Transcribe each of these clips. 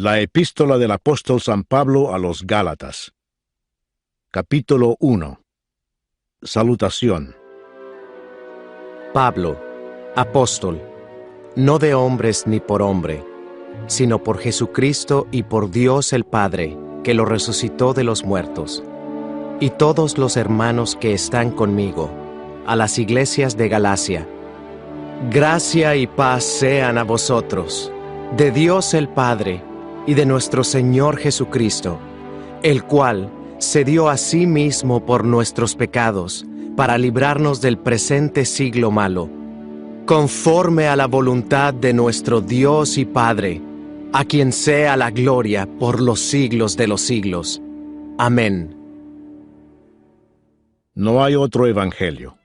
La epístola del apóstol San Pablo a los Gálatas. Capítulo 1. Salutación. Pablo, apóstol, no de hombres ni por hombre, sino por Jesucristo y por Dios el Padre, que lo resucitó de los muertos, y todos los hermanos que están conmigo, a las iglesias de Galacia. Gracia y paz sean a vosotros, de Dios el Padre, y de nuestro Señor Jesucristo, el cual se dio a sí mismo por nuestros pecados, para librarnos del presente siglo malo, conforme a la voluntad de nuestro Dios y Padre, a quien sea la gloria por los siglos de los siglos. Amén. No hay otro evangelio.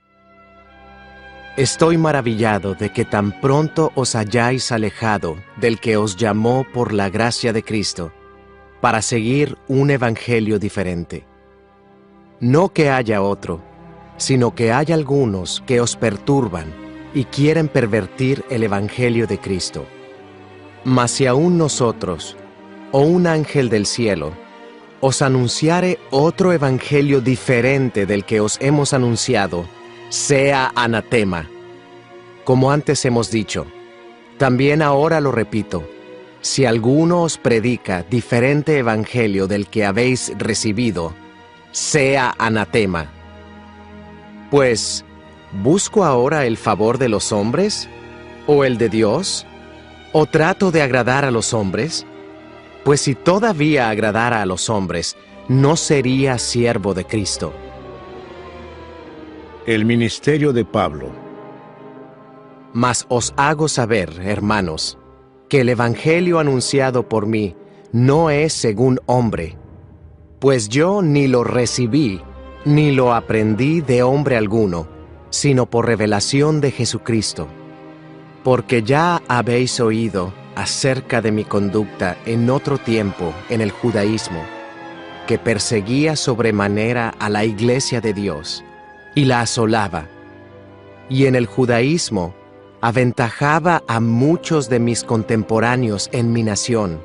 Estoy maravillado de que tan pronto os hayáis alejado del que os llamó por la gracia de Cristo, para seguir un evangelio diferente. No que haya otro, sino que hay algunos que os perturban y quieren pervertir el evangelio de Cristo. Mas si aún nosotros, o un ángel del cielo, os anunciare otro evangelio diferente del que os hemos anunciado, sea anatema. Como antes hemos dicho, también ahora lo repito, si alguno os predica diferente evangelio del que habéis recibido, sea anatema. Pues, ¿busco ahora el favor de los hombres? ¿O el de Dios? ¿O trato de agradar a los hombres? Pues si todavía agradara a los hombres, no sería siervo de Cristo. El ministerio de Pablo. Mas os hago saber, hermanos, que el evangelio anunciado por mí no es según hombre, pues yo ni lo recibí, ni lo aprendí de hombre alguno, sino por revelación de Jesucristo. Porque ya habéis oído acerca de mi conducta en otro tiempo en el judaísmo, que perseguía sobremanera a la iglesia de Dios, y la asolaba, y en el judaísmo aventajaba a muchos de mis contemporáneos en mi nación,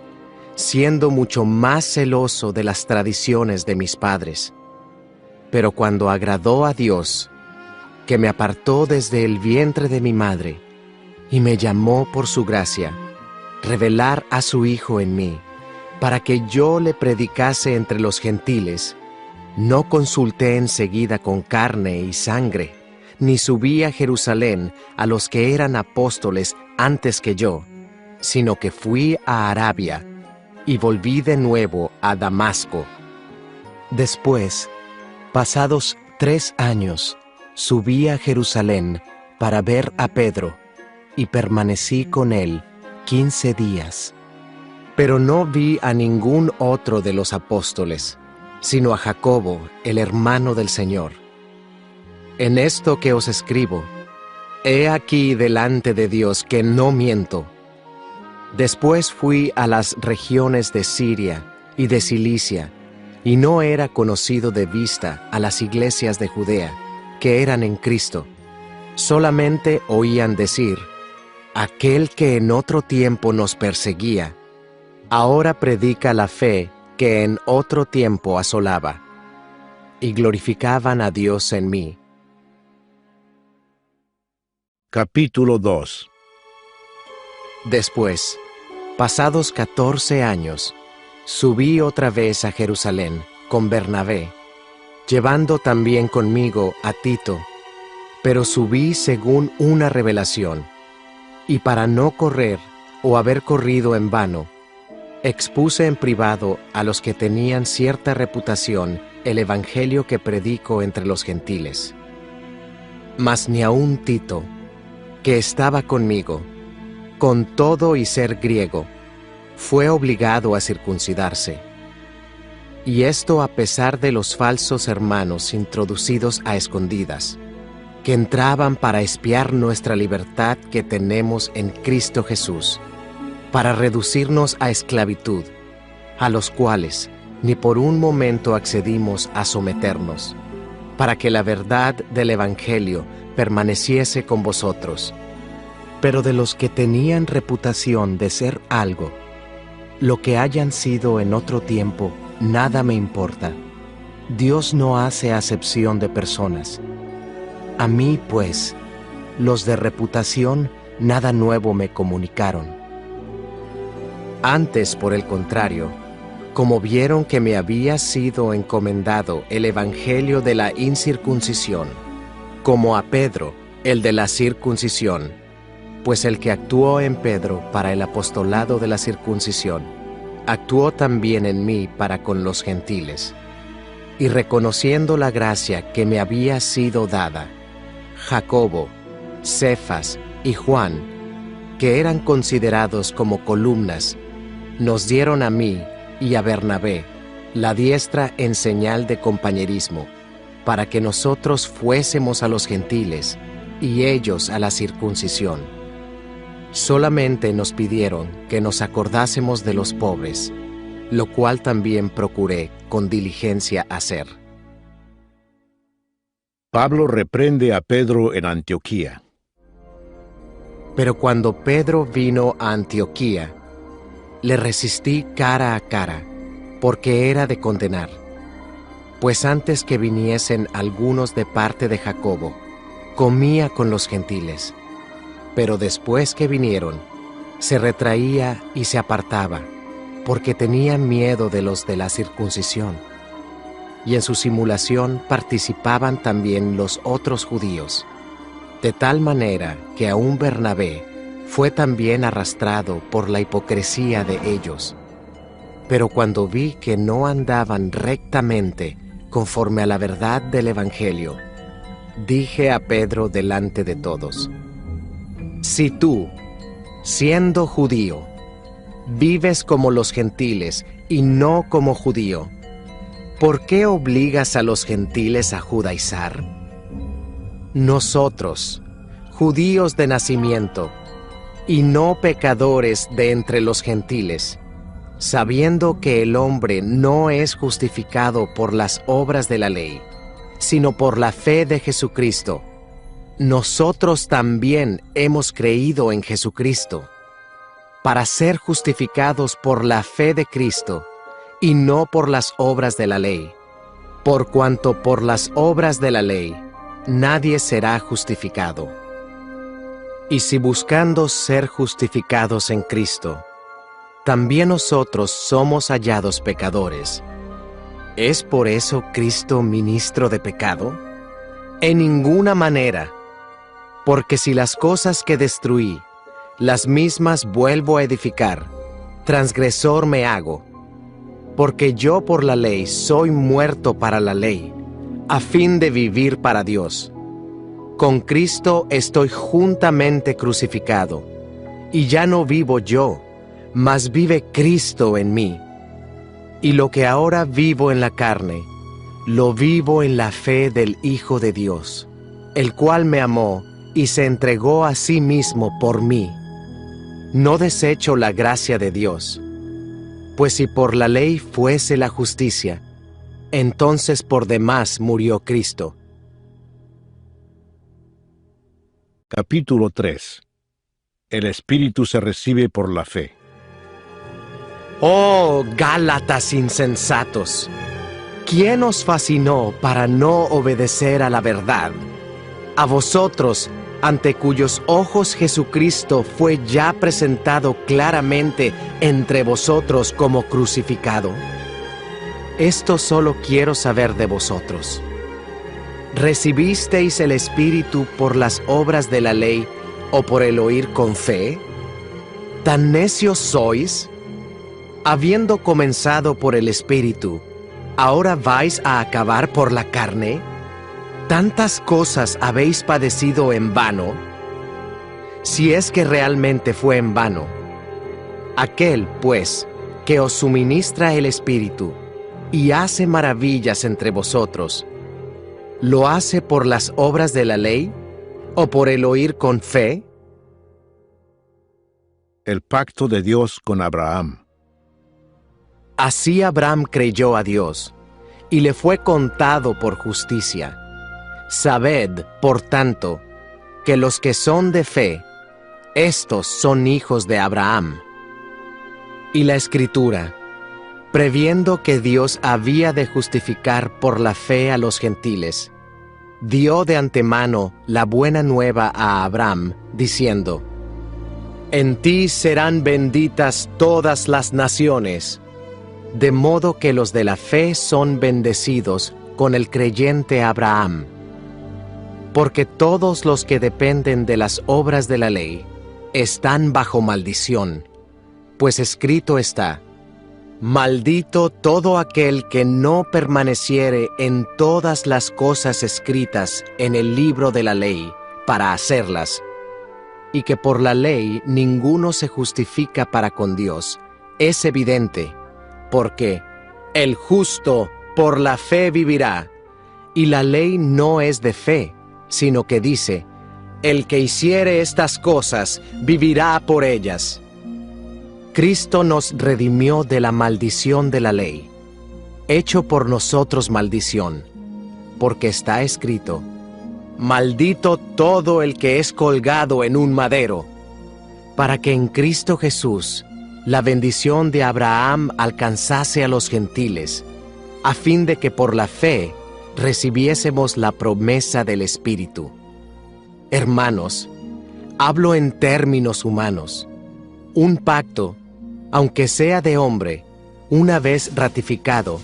siendo mucho más celoso de las tradiciones de mis padres. Pero cuando agradó a Dios, que me apartó desde el vientre de mi madre, y me llamó por su gracia, revelar a su Hijo en mí, para que yo le predicase entre los gentiles, no consulté enseguida con carne y sangre, ni subí a Jerusalén a los que eran apóstoles antes que yo, sino que fui a Arabia, y volví de nuevo a Damasco. Después, pasados 3 años, subí a Jerusalén para ver a Pedro, y permanecí con él 15 días. Pero no vi a ningún otro de los apóstoles, sino a Jacobo, el hermano del Señor. En esto que os escribo, he aquí delante de Dios que no miento. Después fui a las regiones de Siria y de Cilicia, y no era conocido de vista a las iglesias de Judea, que eran en Cristo. Solamente oían decir: aquel que en otro tiempo nos perseguía, ahora predica la fe que en otro tiempo asolaba. Y glorificaban a Dios en mí. Capítulo 2. Después, pasados 14 años, subí otra vez a Jerusalén con Bernabé, llevando también conmigo a Tito, pero subí según una revelación, y para no correr o haber corrido en vano, expuse en privado a los que tenían cierta reputación el evangelio que predico entre los gentiles. Mas ni aun Tito, que estaba conmigo, con todo y ser griego, fue obligado a circuncidarse. Y esto a pesar de los falsos hermanos introducidos a escondidas, que entraban para espiar nuestra libertad que tenemos en Cristo Jesús, para reducirnos a esclavitud, a los cuales ni por un momento accedimos a someternos, para que la verdad del Evangelio permaneciese con vosotros. Pero de los que tenían reputación de ser algo, Lo que hayan sido en otro tiempo, nada me importa. Dios no hace acepción de personas. A mí, pues, los de reputación, nada nuevo me comunicaron. Antes, por el contrario, como vieron que me había sido encomendado el evangelio de la incircuncisión, como a Pedro, el de la circuncisión, pues el que actuó en Pedro para el apostolado de la circuncisión, actuó también en mí para con los gentiles. Y reconociendo la gracia que me había sido dada, Jacobo, Cefas y Juan, que eran considerados como columnas, nos dieron a mí y a Bernabé la diestra en señal de compañerismo, para que nosotros fuésemos a los gentiles y ellos a la circuncisión. Solamente nos pidieron que nos acordásemos de los pobres, lo cual también procuré con diligencia hacer. Pablo reprende a Pedro en Antioquía. Pero cuando Pedro vino a Antioquía, le resistí cara a cara, porque era de condenar. Pues antes que viniesen algunos de parte de Jacobo, comía con los gentiles. Pero después que vinieron, se retraía y se apartaba, porque tenía miedo de los de la circuncisión. Y en su simulación participaban también los otros judíos, de tal manera que aún Bernabé fue también arrastrado por la hipocresía de ellos. Pero cuando vi que no andaban rectamente conforme a la verdad del Evangelio, dije a Pedro delante de todos: si tú, siendo judío, vives como los gentiles y no como judío, ¿por qué obligas a los gentiles a judaizar? Nosotros, judíos de nacimiento, y no pecadores de entre los gentiles, sabiendo que el hombre no es justificado por las obras de la ley, sino por la fe de Jesucristo, nosotros también hemos creído en Jesucristo, para ser justificados por la fe de Cristo, y no por las obras de la ley, por cuanto por las obras de la ley nadie será justificado. Y si buscando ser justificados en Cristo, también nosotros somos hallados pecadores, ¿es por eso Cristo ministro de pecado? En ninguna manera, porque si las cosas que destruí, las mismas vuelvo a edificar, transgresor me hago, porque yo por la ley soy muerto para la ley, a fin de vivir para Dios. Con Cristo estoy juntamente crucificado, y ya no vivo yo, mas vive Cristo en mí. Y lo que ahora vivo en la carne, lo vivo en la fe del Hijo de Dios, el cual me amó y se entregó a sí mismo por mí. No desecho la gracia de Dios, pues si por la ley fuese la justicia, entonces por demás murió Cristo. Capítulo 3. El Espíritu se recibe por la fe. ¡Oh, Gálatas insensatos! ¿Quién os fascinó para no obedecer a la verdad? A vosotros, ante cuyos ojos Jesucristo fue ya presentado claramente entre vosotros como crucificado. Esto solo quiero saber de vosotros. ¿Recibisteis el Espíritu por las obras de la ley o por el oír con fe? ¿Tan necios sois? Habiendo comenzado por el Espíritu, ¿ahora vais a acabar por la carne? ¿Tantas cosas habéis padecido en vano? Si es que realmente fue en vano. Aquel, pues, que os suministra el Espíritu y hace maravillas entre vosotros, ¿lo hace por las obras de la ley o por el oír con fe? El pacto de Dios con Abraham. Así Abraham creyó a Dios, y le fue contado por justicia. Sabed, por tanto, que los que son de fe, estos son hijos de Abraham. Y la Escritura, previendo que Dios había de justificar por la fe a los gentiles, dio de antemano la buena nueva a Abraham, diciendo: En ti serán benditas todas las naciones, de modo que los de la fe son bendecidos con el creyente Abraham. Porque todos los que dependen de las obras de la ley están bajo maldición, pues escrito está: Maldito todo aquel que no permaneciere en todas las cosas escritas en el libro de la ley para hacerlas. Y que por la ley ninguno se justifica para con Dios, es evidente, porque el justo por la fe vivirá, y la ley no es de fe, sino que dice: el que hiciere estas cosas vivirá por ellas. Cristo nos redimió de la maldición de la ley, hecho por nosotros maldición, porque está escrito: Maldito todo el que es colgado en un madero, para que en Cristo Jesús la bendición de Abraham alcanzase a los gentiles, a fin de que por la fe recibiésemos la promesa del Espíritu. Hermanos, hablo en términos humanos. Un pacto, aunque sea de hombre, una vez ratificado,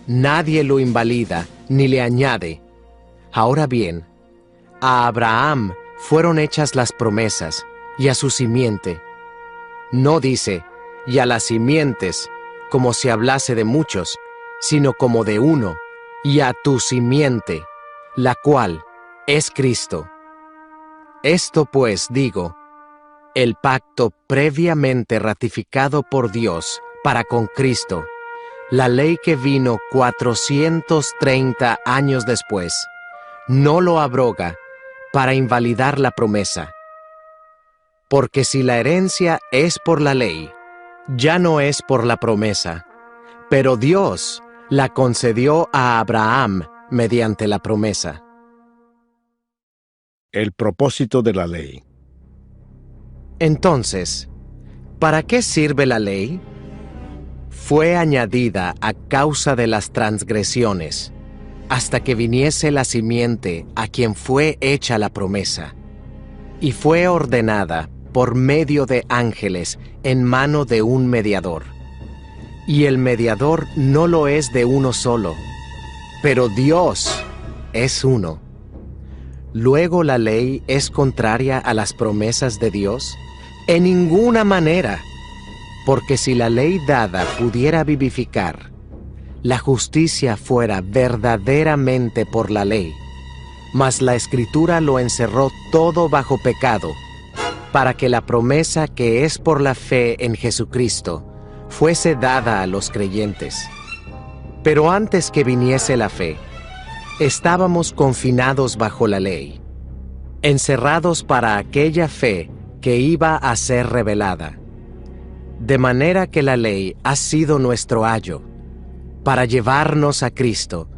nadie lo invalida ni le añade. Ahora bien, a Abraham fueron hechas las promesas, y a su simiente. No dice: y a las simientes, como si hablase de muchos, sino como de uno, y a tu simiente, la cual es Cristo. Esto pues digo: el pacto previamente ratificado por Dios para con Cristo, la ley que vino 430 años después, no lo abroga para invalidar la promesa. Porque si la herencia es por la ley, ya no es por la promesa, pero Dios la concedió a Abraham mediante la promesa. El propósito de la ley. Entonces, ¿para qué sirve la ley? Fue añadida a causa de las transgresiones, hasta que viniese la simiente a quien fue hecha la promesa, y fue ordenada por medio de ángeles en mano de un mediador. Y el mediador no lo es de uno solo, pero Dios es uno. ¿Luego la ley es contraria a las promesas de Dios? En ninguna manera, porque si la ley dada pudiera vivificar, la justicia fuera verdaderamente por la ley, mas la Escritura lo encerró todo bajo pecado, para que la promesa que es por la fe en Jesucristo fuese dada a los creyentes. Pero antes que viniese la fe, estábamos confinados bajo la ley, encerrados para aquella fe que iba a ser revelada. De manera que la ley ha sido nuestro ayo, para llevarnos a Cristo,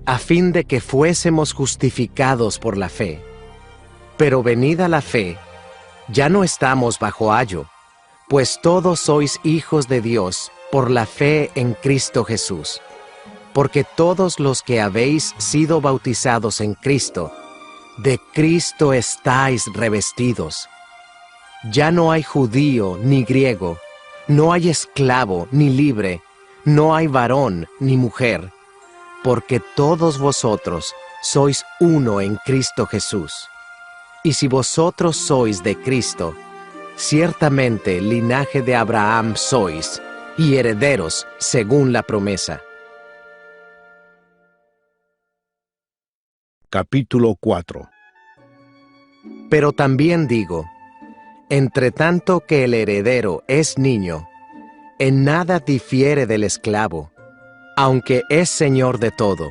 a fin de que fuésemos justificados por la fe. Pero venida la fe, ya no estamos bajo ayo, pues todos sois hijos de Dios por la fe en Cristo Jesús. Porque todos los que habéis sido bautizados en Cristo, de Cristo estáis revestidos. Ya no hay judío ni griego, no hay esclavo ni libre, no hay varón ni mujer, porque todos vosotros sois uno en Cristo Jesús. Y si vosotros sois de Cristo, ciertamente linaje de Abraham sois, y herederos según la promesa. Capítulo 4. Pero también digo, entre tanto que el heredero es niño, en nada difiere del esclavo, aunque es señor de todo,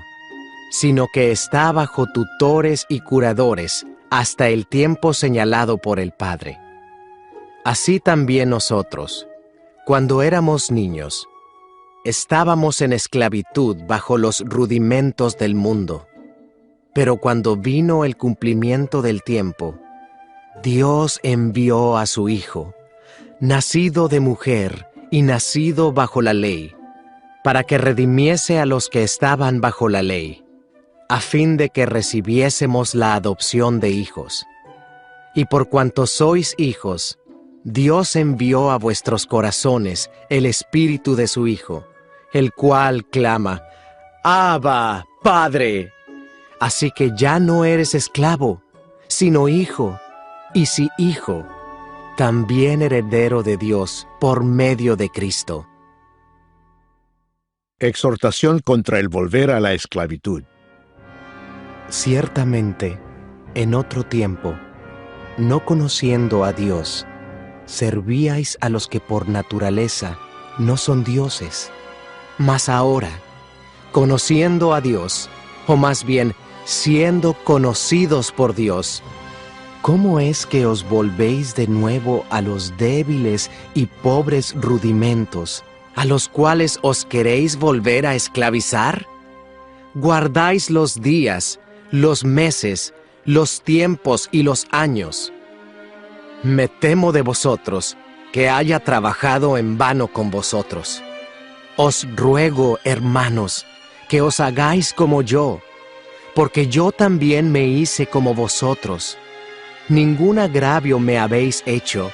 sino que está bajo tutores y curadores hasta el tiempo señalado por el Padre. Así también nosotros, cuando éramos niños, estábamos en esclavitud bajo los rudimentos del mundo. Pero cuando vino el cumplimiento del tiempo, Dios envió a su Hijo, nacido de mujer y nacido bajo la ley, para que redimiese a los que estaban bajo la ley, a fin de que recibiésemos la adopción de hijos. Y por cuanto sois hijos, Dios envió a vuestros corazones el Espíritu de su Hijo, el cual clama, Abba, Padre. Así que ya no eres esclavo, sino hijo, y si hijo, también heredero de Dios por medio de Cristo. Exhortación contra el volver a la esclavitud. Ciertamente, en otro tiempo, no conociendo a Dios, servíais a los que por naturaleza no son dioses. Mas ahora, conociendo a Dios, o más bien, siendo conocidos por Dios, ¿cómo es que os volvéis de nuevo a los débiles y pobres rudimentos, a los cuales os queréis volver a esclavizar? Guardáis los días, los meses, los tiempos y los años. Me temo de vosotros, que haya trabajado en vano con vosotros. Os ruego, hermanos, que os hagáis como yo, porque yo también me hice como vosotros. Ningún agravio me habéis hecho,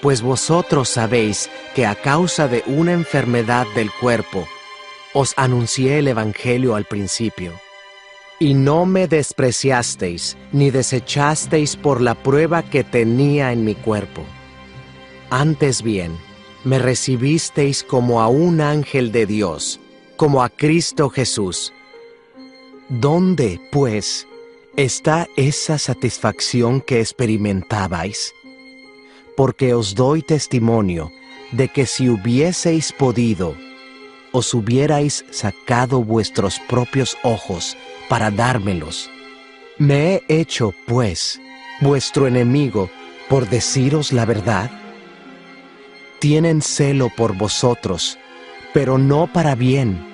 pues vosotros sabéis que a causa de una enfermedad del cuerpo, os anuncié el Evangelio al principio. Y no me despreciasteis, ni desechasteis por la prueba que tenía en mi cuerpo. Antes bien, me recibisteis como a un ángel de Dios, como a Cristo Jesús. ¿Dónde, pues, está esa satisfacción que experimentabais? Porque os doy testimonio de que si hubieseis podido, os hubierais sacado vuestros propios ojos para dármelos. ¿Me he hecho, pues, vuestro enemigo por deciros la verdad? Tienen celo por vosotros, pero no para bien,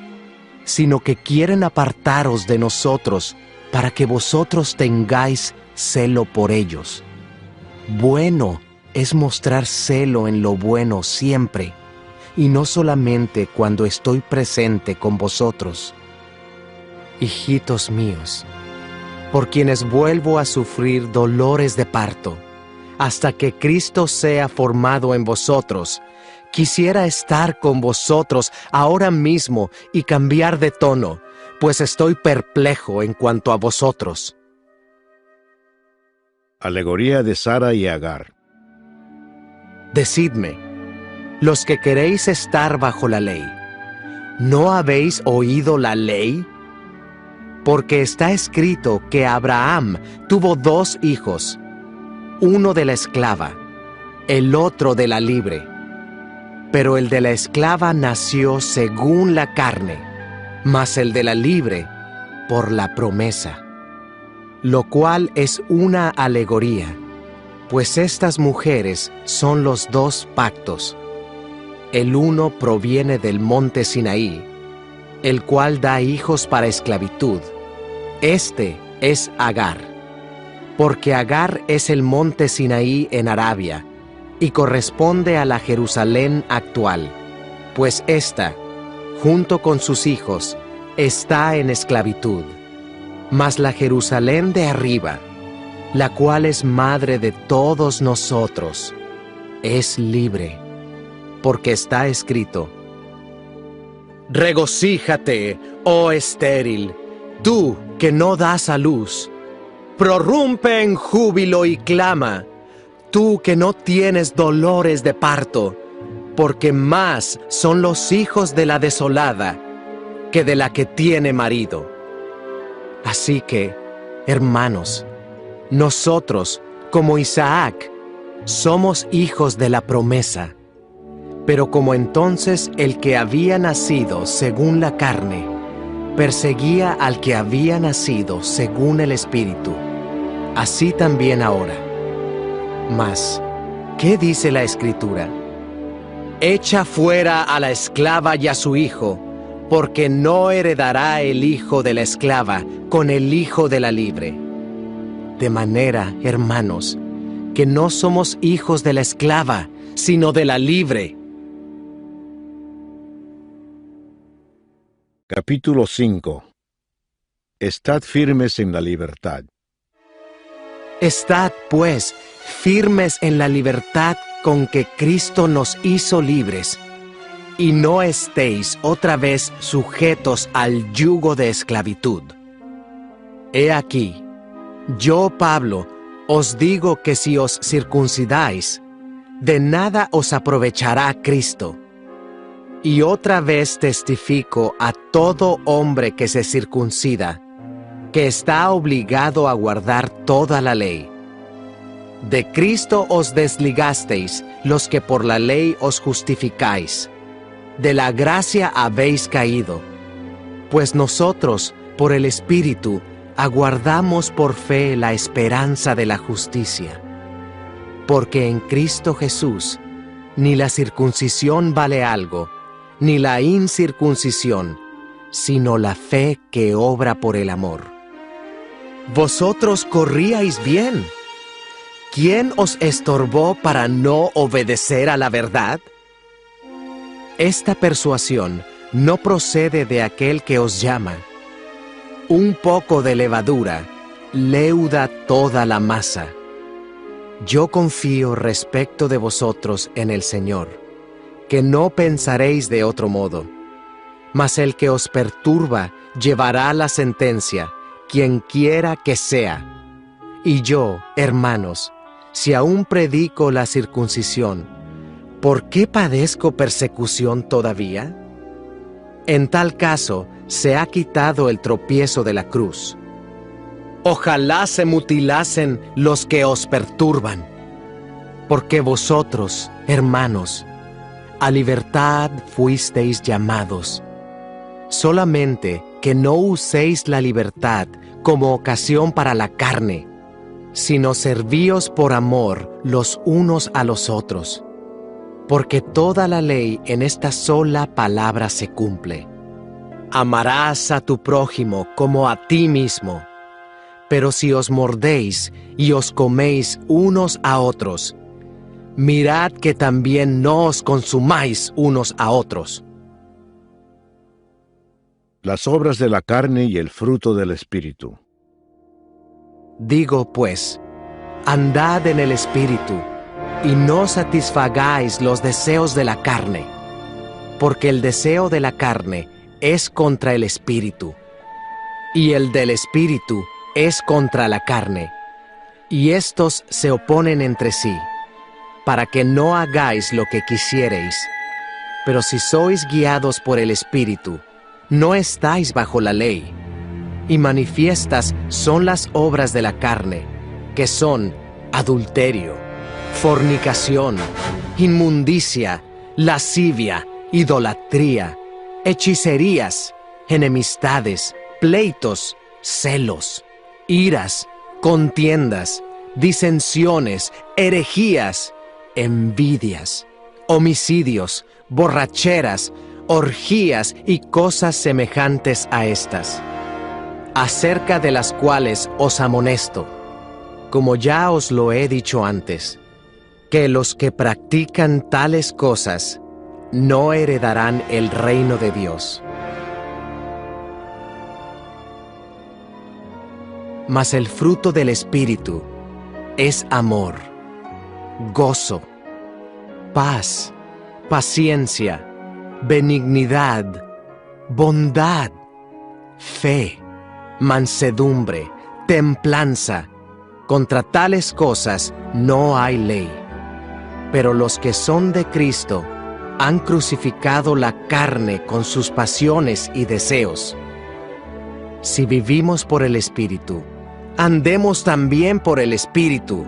sino que quieren apartaros de nosotros para que vosotros tengáis celo por ellos. Bueno es mostrar celo en lo bueno siempre, y no solamente cuando estoy presente con vosotros. Hijitos míos, por quienes vuelvo a sufrir dolores de parto, hasta que Cristo sea formado en vosotros, quisiera estar con vosotros ahora mismo y cambiar de tono, pues estoy perplejo en cuanto a vosotros. Alegoría de Sara y Agar. Decidme, los que queréis estar bajo la ley, ¿no habéis oído la ley? Porque está escrito que Abraham tuvo 2 hijos, uno de la esclava, el otro de la libre. Pero el de la esclava nació según la carne, mas el de la libre por la promesa. Lo cual es una alegoría, pues estas mujeres son los 2 pactos. El uno proviene del monte Sinaí, el cual da hijos para esclavitud. Este es Agar, porque Agar es el monte Sinaí en Arabia, y corresponde a la Jerusalén actual, pues ésta, junto con sus hijos, está en esclavitud. Mas la Jerusalén de arriba, la cual es madre de todos nosotros, es libre, porque está escrito: Regocíjate, oh estéril, tú que no das a luz, prorrumpe en júbilo y clama, tú que no tienes dolores de parto, porque más son los hijos de la desolada que de la que tiene marido. Así que, hermanos, nosotros, como Isaac, somos hijos de la promesa. Pero como entonces el que había nacido según la carne, perseguía al que había nacido según el Espíritu, así también ahora. Mas, ¿qué dice la Escritura? Echa fuera a la esclava y a su hijo, porque no heredará el hijo de la esclava con el hijo de la libre. De manera, hermanos, que no somos hijos de la esclava, sino de la libre. Capítulo 5. Estad firmes en la libertad. Estad, pues, firmes en la libertad con que Cristo nos hizo libres, y no estéis otra vez sujetos al yugo de esclavitud. He aquí, yo, Pablo, os digo que si os circuncidáis, de nada os aprovechará Cristo. Y otra vez testifico a todo hombre que se circuncida, que está obligado a guardar toda la ley. De Cristo os desligasteis los que por la ley os justificáis. De la gracia habéis caído, pues nosotros, por el Espíritu, aguardamos por fe la esperanza de la justicia. Porque en Cristo Jesús, ni la circuncisión vale algo, ni la incircuncisión, sino la fe que obra por el amor. Vosotros corríais bien. ¿Quién os estorbó para no obedecer a la verdad? Esta persuasión no procede de aquel que os llama. Un poco de levadura leuda toda la masa. Yo confío respecto de vosotros en el Señor, que no pensaréis de otro modo. Mas el que os perturba llevará la sentencia, quien quiera que sea. Y yo, hermanos, si aún predico la circuncisión, ¿por qué padezco persecución todavía? En tal caso, se ha quitado el tropiezo de la cruz. Ojalá se mutilasen los que os perturban, porque vosotros, hermanos, a libertad fuisteis llamados. Solamente que no uséis la libertad como ocasión para la carne, sino servíos por amor los unos a los otros. Porque toda la ley en esta sola palabra se cumple: amarás a tu prójimo como a ti mismo. Pero si os mordéis y os coméis unos a otros, mirad que también no os consumáis unos a otros. Las obras de la carne y el fruto del Espíritu. Digo pues, andad en el Espíritu, y no satisfagáis los deseos de la carne, porque el deseo de la carne es contra el Espíritu, y el del Espíritu es contra la carne, y estos se oponen entre sí, para que no hagáis lo que quisiereis. Pero si sois guiados por el Espíritu, no estáis bajo la ley. Y manifiestas son las obras de la carne, que son adulterio, fornicación, inmundicia, lascivia, idolatría, hechicerías, enemistades, pleitos, celos, iras, contiendas, disensiones, herejías, envidias, homicidios, borracheras, orgías y cosas semejantes a estas, acerca de las cuales os amonesto, como ya os lo he dicho antes, que los que practican tales cosas no heredarán el reino de Dios. Mas el fruto del Espíritu es amor, gozo, paz, paciencia, benignidad, bondad, fe, mansedumbre, templanza. Contra tales cosas no hay ley. Pero los que son de Cristo han crucificado la carne con sus pasiones y deseos. Si vivimos por el Espíritu, andemos también por el Espíritu.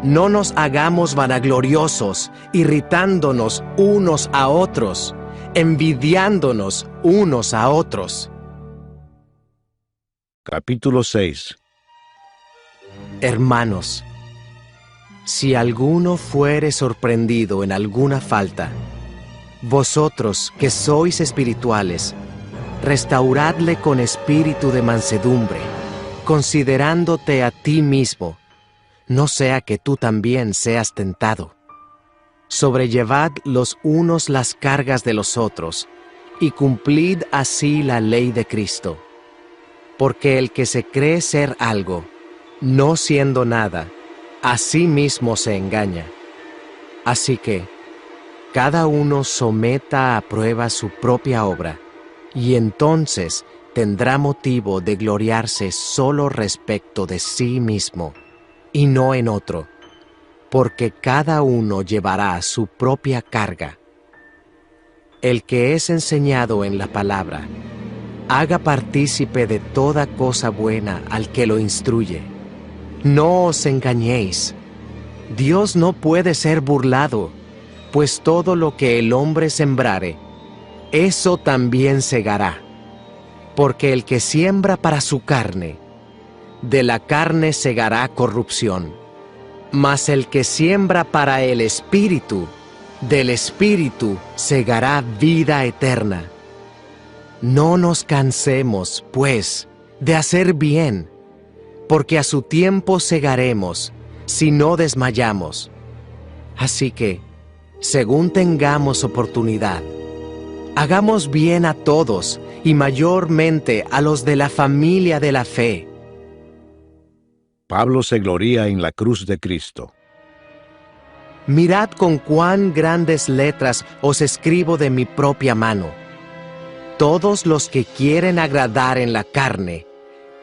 No nos hagamos vanagloriosos, irritándonos unos a otros, envidiándonos unos a otros. Capítulo 6. Hermanos, si alguno fuere sorprendido en alguna falta, vosotros que sois espirituales, restauradle con espíritu de mansedumbre, considerándote a ti mismo, no sea que tú también seas tentado. Sobrellevad los unos las cargas de los otros, y cumplid así la ley de Cristo. Porque el que se cree ser algo, no siendo nada, a sí mismo se engaña. Así que, cada uno someta a prueba su propia obra, y entonces tendrá motivo de gloriarse solo respecto de sí mismo, y no en otro, porque cada uno llevará su propia carga. El que es enseñado en la palabra, haga partícipe de toda cosa buena al que lo instruye. No os engañéis. Dios no puede ser burlado, pues todo lo que el hombre sembrare, eso también segará. Porque el que siembra para su carne, de la carne segará corrupción. Mas el que siembra para el Espíritu, del Espíritu segará vida eterna. No nos cansemos, pues, de hacer bien, porque a su tiempo segaremos, si no desmayamos. Así que, según tengamos oportunidad, hagamos bien a todos, y mayormente a los de la familia de la fe. Pablo se gloría en la cruz de Cristo. Mirad con cuán grandes letras os escribo de mi propia mano. Todos los que quieren agradar en la carne,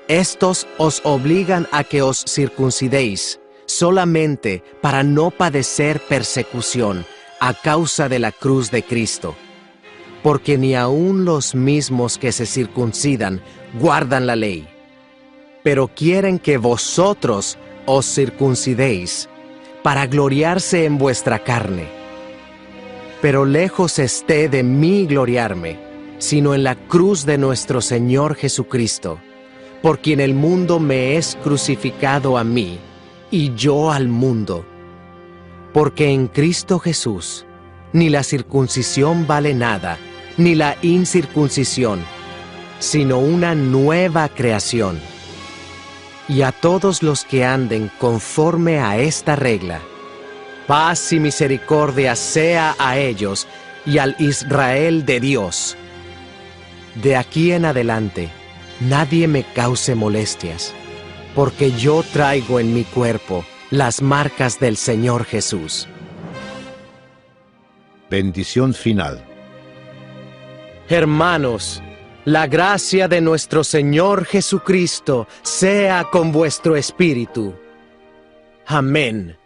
estos os obligan a que os circuncidéis, solamente para no padecer persecución a causa de la cruz de Cristo. Porque ni aun los mismos que se circuncidan guardan la ley, pero quieren que vosotros os circuncidéis, para gloriarse en vuestra carne. Pero lejos esté de mí gloriarme, sino en la cruz de nuestro Señor Jesucristo, por quien el mundo me es crucificado a mí, y yo al mundo. Porque en Cristo Jesús, ni la circuncisión vale nada, ni la incircuncisión, sino una nueva creación. Y a todos los que anden conforme a esta regla, paz y misericordia sea a ellos y al Israel de Dios. De aquí en adelante, nadie me cause molestias, porque yo traigo en mi cuerpo las marcas del Señor Jesús. Bendición final. Hermanos, la gracia de nuestro Señor Jesucristo sea con vuestro espíritu. Amén.